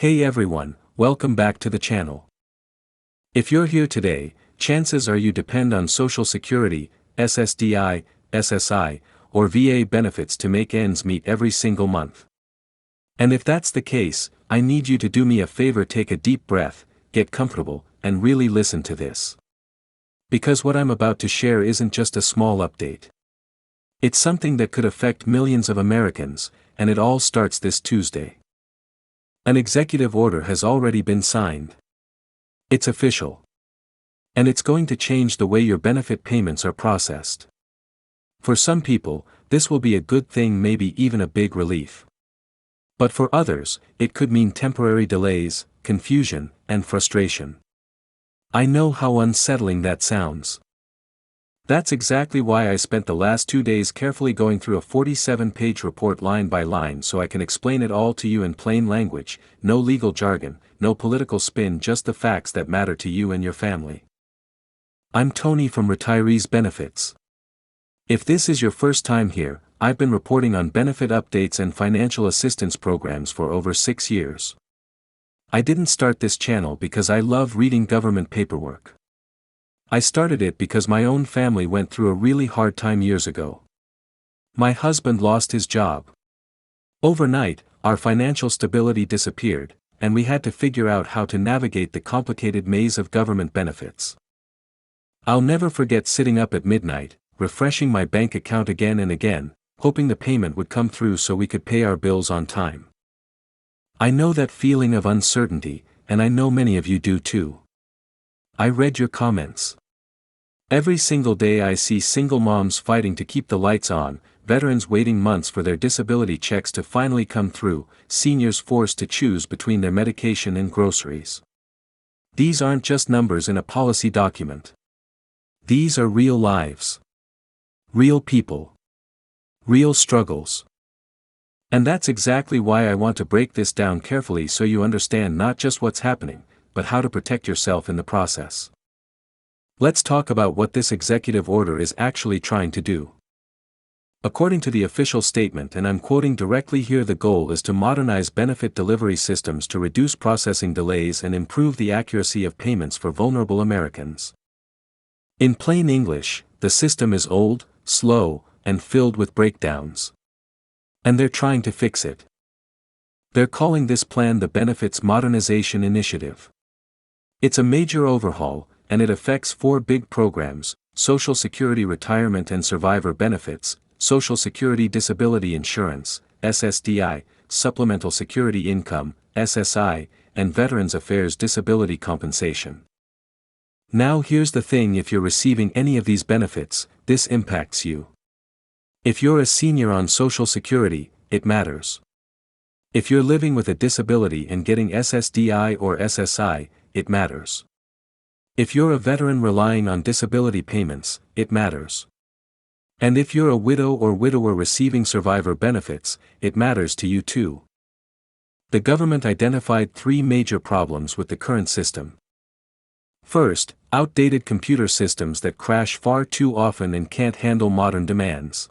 Hey everyone, welcome back to the channel. If you're here today, chances are you depend on Social Security, SSDI, SSI, or VA benefits to make ends meet every single month. And if that's the case, I need you to do me a favor: take a deep breath, get comfortable, and really listen to this. Because what I'm about to share isn't just a small update. It's something that could affect millions of Americans, and it all starts this Tuesday. An executive order has already been signed. It's official. And it's going to change the way your benefit payments are processed. For some people, this will be a good thing, maybe even a big relief. But for others, it could mean temporary delays, confusion, and frustration. I know how unsettling that sounds. That's exactly why I spent the last 2 days carefully going through a 47-page report line by line so I can explain it all to you in plain language, no legal jargon, no political spin, just the facts that matter to you and your family. I'm Tony from Retirees Benefits. If this is your first time here, I've been reporting on benefit updates and financial assistance programs for over 6 years. I didn't start this channel because I love reading government paperwork. I started it because my own family went through a really hard time years ago. My husband lost his job. Overnight, our financial stability disappeared, and we had to figure out how to navigate the complicated maze of government benefits. I'll never forget sitting up at midnight, refreshing my bank account again and again, hoping the payment would come through so we could pay our bills on time. I know that feeling of uncertainty, and I know many of you do too. I read your comments. Every single day I see single moms fighting to keep the lights on, veterans waiting months for their disability checks to finally come through, seniors forced to choose between their medication and groceries. These aren't just numbers in a policy document. These are real lives. Real people. Real struggles. And that's exactly why I want to break this down carefully so you understand not just what's happening, but how to protect yourself in the process. Let's talk about what this executive order is actually trying to do. According to the official statement, and I'm quoting directly here, the goal is to modernize benefit delivery systems to reduce processing delays and improve the accuracy of payments for vulnerable Americans. In plain English, the system is old, slow, and filled with breakdowns. And they're trying to fix it. They're calling this plan the Benefits Modernization Initiative. It's a major overhaul, and it affects 4 big programs: Social Security Retirement and Survivor Benefits, Social Security Disability Insurance, SSDI, Supplemental Security Income, SSI, and Veterans Affairs Disability Compensation. Now here's the thing: if you're receiving any of these benefits, this impacts you. If you're a senior on Social Security, it matters. If you're living with a disability and getting SSDI or SSI, it matters. If you're a veteran relying on disability payments, it matters. And if you're a widow or widower receiving survivor benefits, it matters to you too. The government identified 3 major problems with the current system. First, outdated computer systems that crash far too often and can't handle modern demands.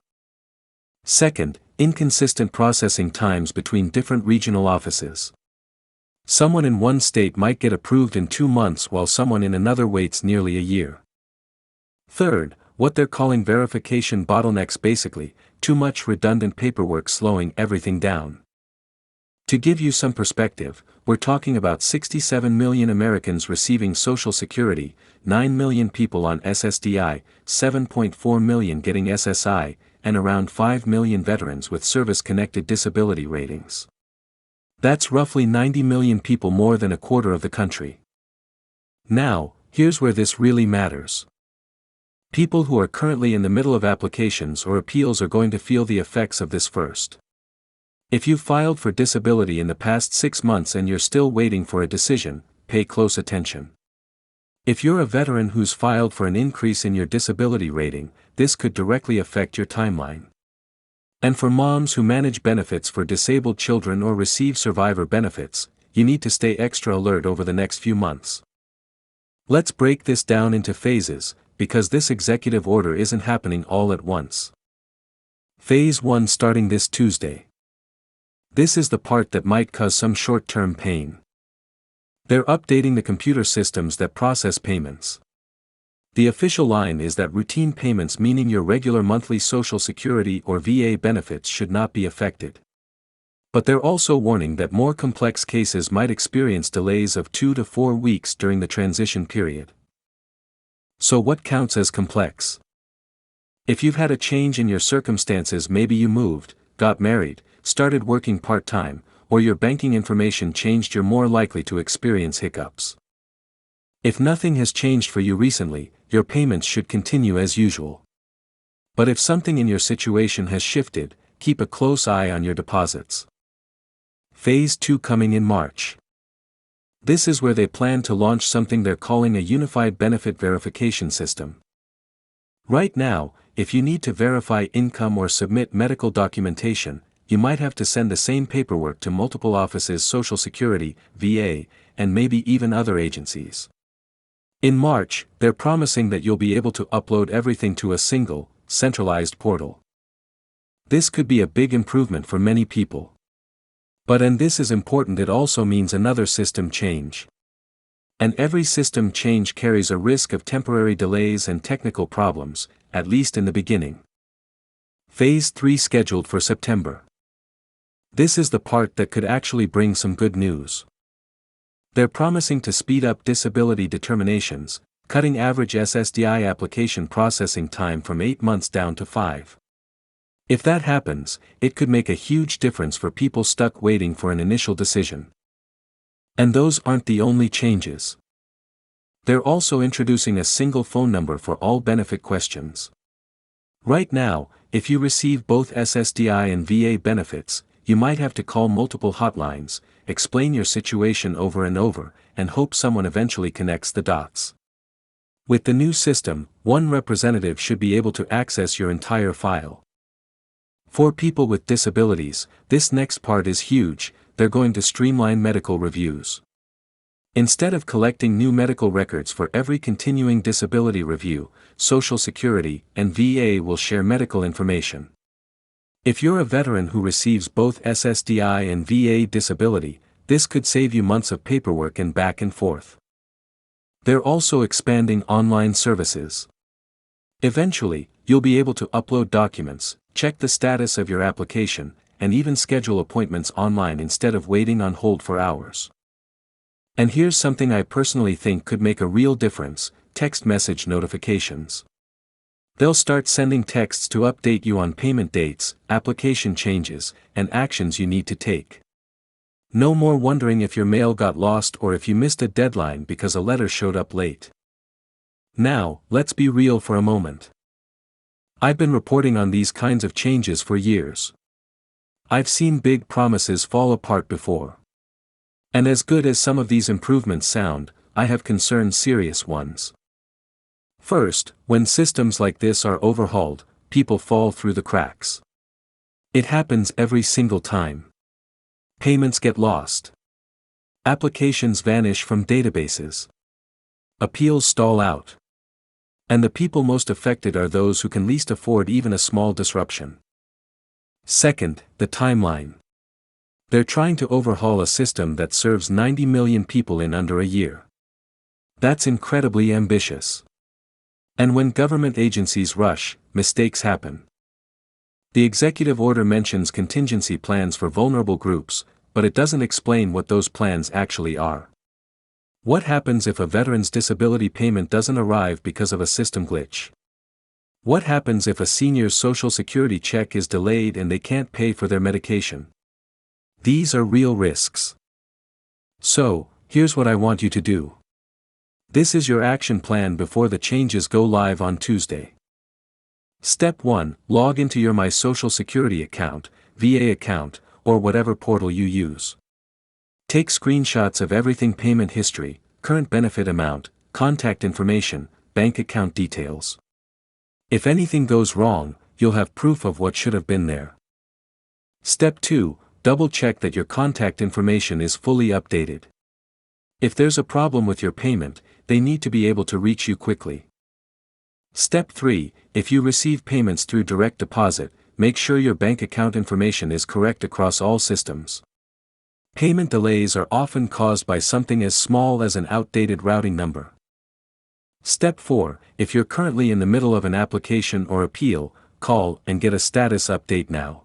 Second, inconsistent processing times between different regional offices. Someone in one state might get approved in 2 months while someone in another waits nearly a year. Third, what they're calling verification bottlenecks, basically, too much redundant paperwork slowing everything down. To give you some perspective, we're talking about 67 million Americans receiving Social Security, 9 million people on SSDI, 7.4 million getting SSI, and around 5 million veterans with service-connected disability ratings. That's roughly 90 million people, more than a quarter of the country. Now, here's where this really matters. People who are currently in the middle of applications or appeals are going to feel the effects of this first. If you filed for disability in the past 6 months and you're still waiting for a decision, pay close attention. If you're a veteran who's filed for an increase in your disability rating, this could directly affect your timeline. And for moms who manage benefits for disabled children or receive survivor benefits, you need to stay extra alert over the next few months. Let's break this down into phases, because this executive order isn't happening all at once. Phase 1 starting this Tuesday. This is the part that might cause some short-term pain. They're updating the computer systems that process payments. The official line is that routine payments, meaning your regular monthly Social Security or VA benefits, should not be affected. But they're also warning that more complex cases might experience delays of 2 to 4 weeks during the transition period. So what counts as complex? If you've had a change in your circumstances, maybe you moved, got married, started working part-time, or your banking information changed, you're more likely to experience hiccups. If nothing has changed for you recently, your payments should continue as usual. But if something in your situation has shifted, keep a close eye on your deposits. Phase 2 coming in March. This is where they plan to launch something they're calling a unified benefit verification system. Right now, if you need to verify income or submit medical documentation, you might have to send the same paperwork to multiple offices: Social Security, VA, and maybe even other agencies. In March, they're promising that you'll be able to upload everything to a single, centralized portal. This could be a big improvement for many people. But and this is important, it also means another system change. And every system change carries a risk of temporary delays and technical problems, at least in the beginning. Phase 3 scheduled for September. This is the part that could actually bring some good news. They're promising to speed up disability determinations, cutting average SSDI application processing time from 8 months down to 5. If that happens, it could make a huge difference for people stuck waiting for an initial decision. And those aren't the only changes. They're also introducing a single phone number for all benefit questions. Right now, if you receive both SSDI and VA benefits, you might have to call multiple hotlines, explain your situation over and over, and hope someone eventually connects the dots. With the new system, one representative should be able to access your entire file. For people with disabilities, this next part is huge. They're going to streamline medical reviews. Instead of collecting new medical records for every continuing disability review, Social Security and VA will share medical information. If you're a veteran who receives both SSDI and VA disability, this could save you months of paperwork and back and forth. They're also expanding online services. Eventually, you'll be able to upload documents, check the status of your application, and even schedule appointments online instead of waiting on hold for hours. And here's something I personally think could make a real difference: text message notifications. They'll start sending texts to update you on payment dates, application changes, and actions you need to take. No more wondering if your mail got lost or if you missed a deadline because a letter showed up late. Now, let's be real for a moment. I've been reporting on these kinds of changes for years. I've seen big promises fall apart before. And as good as some of these improvements sound, I have concerns, serious ones. First, when systems like this are overhauled, people fall through the cracks. It happens every single time. Payments get lost. Applications vanish from databases. Appeals stall out. And the people most affected are those who can least afford even a small disruption. Second, the timeline. They're trying to overhaul a system that serves 90 million people in under a year. That's incredibly ambitious. And when government agencies rush, mistakes happen. The executive order mentions contingency plans for vulnerable groups, but it doesn't explain what those plans actually are. What happens if a veteran's disability payment doesn't arrive because of a system glitch? What happens if a senior's Social Security check is delayed and they can't pay for their medication? These are real risks. So, here's what I want you to do. This is your action plan before the changes go live on Tuesday. Step 1. Log into your My Social Security account, VA account, or whatever portal you use. Take screenshots of everything: payment history, current benefit amount, contact information, bank account details. If anything goes wrong, you'll have proof of what should have been there. Step 2. Double-check that your contact information is fully updated. If there's a problem with your payment, they need to be able to reach you quickly. Step 3. If you receive payments through direct deposit, make sure your bank account information is correct across all systems. Payment delays are often caused by something as small as an outdated routing number. Step 4. If you're currently in the middle of an application or appeal, call and get a status update now.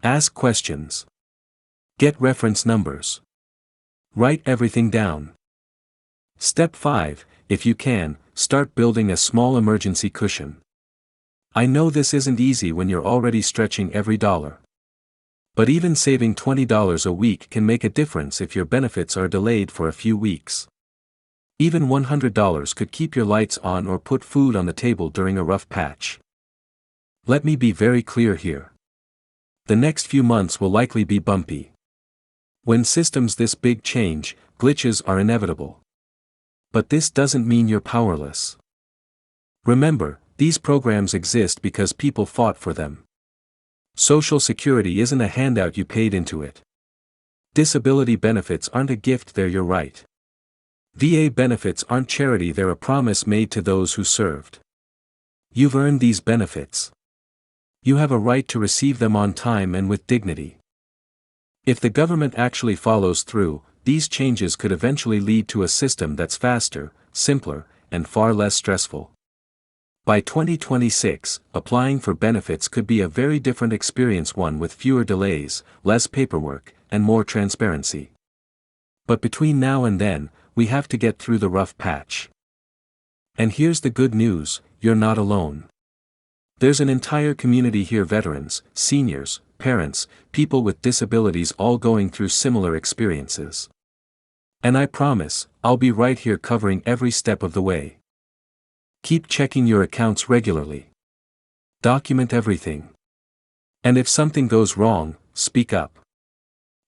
Ask questions. Get reference numbers. Write everything down. Step 5. If you can, start building a small emergency cushion. I know this isn't easy when you're already stretching every dollar. But even saving $20 a week can make a difference if your benefits are delayed for a few weeks. Even $100 could keep your lights on or put food on the table during a rough patch. Let me be very clear here. The next few months will likely be bumpy. When systems this big change, glitches are inevitable. But this doesn't mean you're powerless. Remember, these programs exist because people fought for them. Social Security isn't a handout you paid into it. Disability benefits aren't a gift, they're your right. VA benefits aren't charity, they're a promise made to those who served. You've earned these benefits. You have a right to receive them on time and with dignity. If the government actually follows through, these changes could eventually lead to a system that's faster, simpler, and far less stressful. By 2026, applying for benefits could be a very different experience, one with fewer delays, less paperwork, and more transparency. But between now and then, we have to get through the rough patch. And here's the good news, you're not alone. There's an entire community here, veterans, seniors, parents, people with disabilities, all going through similar experiences. And I promise, I'll be right here covering every step of the way. Keep checking your accounts regularly. Document everything. And if something goes wrong, speak up.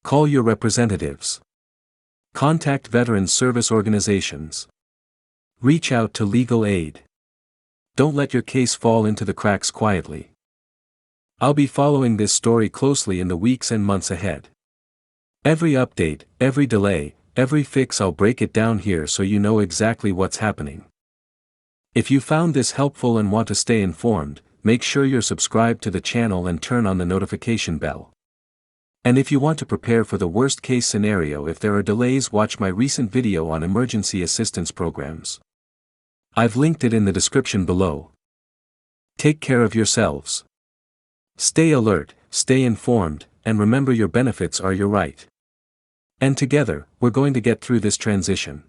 Call your representatives. Contact veteran service organizations. Reach out to legal aid. Don't let your case fall into the cracks quietly. I'll be following this story closely in the weeks and months ahead. Every update, every delay, every fix, I'll break it down here so you know exactly what's happening. If you found this helpful and want to stay informed, make sure you're subscribed to the channel and turn on the notification bell. And if you want to prepare for the worst case scenario if there are delays, watch my recent video on emergency assistance programs. I've linked it in the description below. Take care of yourselves. Stay alert, stay informed, and remember your benefits are your right. And together, we're going to get through this transition.